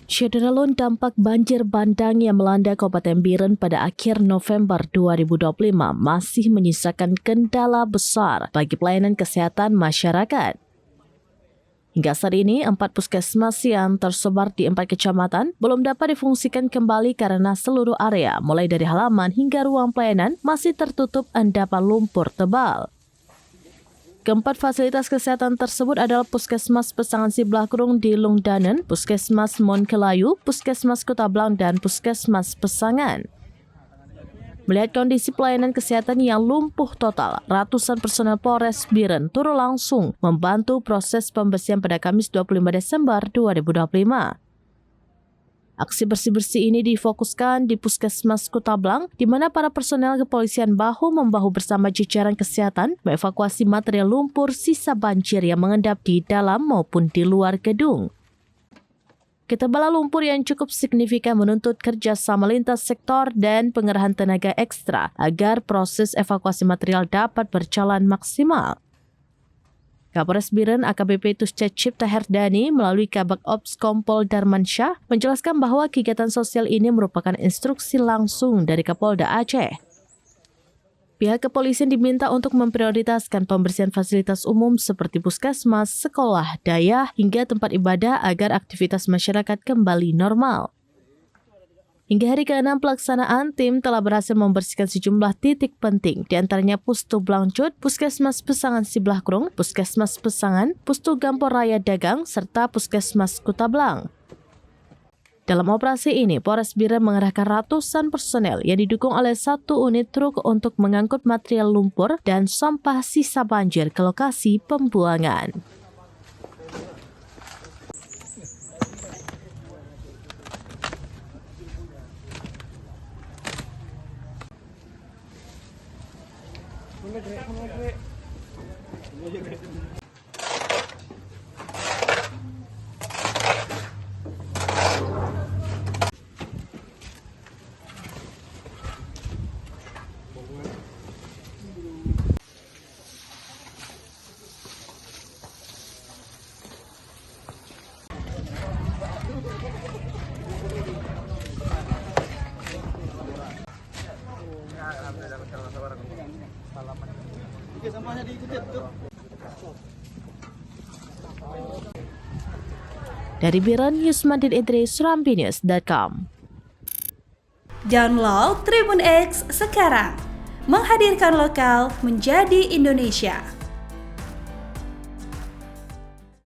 Syederalun dampak banjir bandang yang melanda Kabupaten Biren pada akhir November 2025 masih menyisakan kendala besar bagi pelayanan kesehatan masyarakat. Hingga saat ini, 4 puskesmas yang tersebar di 4 kecamatan belum dapat difungsikan kembali karena seluruh area, mulai dari halaman hingga ruang pelayanan, masih tertutup endapan lumpur tebal. Keempat fasilitas kesehatan tersebut adalah Puskesmas Pesangan Siblahkurung di Lungdanen, Puskesmas Monkelayu, Puskesmas Kota Blang, dan Puskesmas Pesangan. Melihat kondisi pelayanan kesehatan yang lumpuh total, ratusan personel Polres Biren turun langsung membantu proses pembersihan pada Kamis 25 Desember 2025. Aksi bersih-bersih ini difokuskan di Puskesmas Kota Blang, di mana para personel kepolisian bahu-membahu bersama jajaran kesehatan mengevakuasi material lumpur sisa banjir yang mengendap di dalam maupun di luar gedung. Ketebalan lumpur yang cukup signifikan menuntut kerjasama lintas sektor dan pengerahan tenaga ekstra agar proses evakuasi material dapat berjalan maksimal. Kapolres Biren AKBP Tusca Cipta Herdani melalui Kabak Ops Kompol Darmansyah menjelaskan bahwa kegiatan sosial ini merupakan instruksi langsung dari Kapolda Aceh. Pihak kepolisian diminta untuk memprioritaskan pembersihan fasilitas umum seperti puskesmas, sekolah, daya, hingga tempat ibadah agar aktivitas masyarakat kembali normal. Hingga hari ke-6 pelaksanaan, tim telah berhasil membersihkan sejumlah titik penting, di antaranya Pustu Blangcut, Puskesmas Pesangan Siblahkurung, Puskesmas Pesangan, Pustu Gampor Raya Dagang, serta Puskesmas Kota Blang. Dalam operasi ini, Polres Biren mengerahkan ratusan personel yang didukung oleh 1 unit truk untuk mengangkut material lumpur dan sampah sisa banjir ke lokasi pembuangan. Dari Biren, Yusmadin Idris, SerambiNews.com. Download Tribun X sekarang, menghadirkan lokal menjadi Indonesia.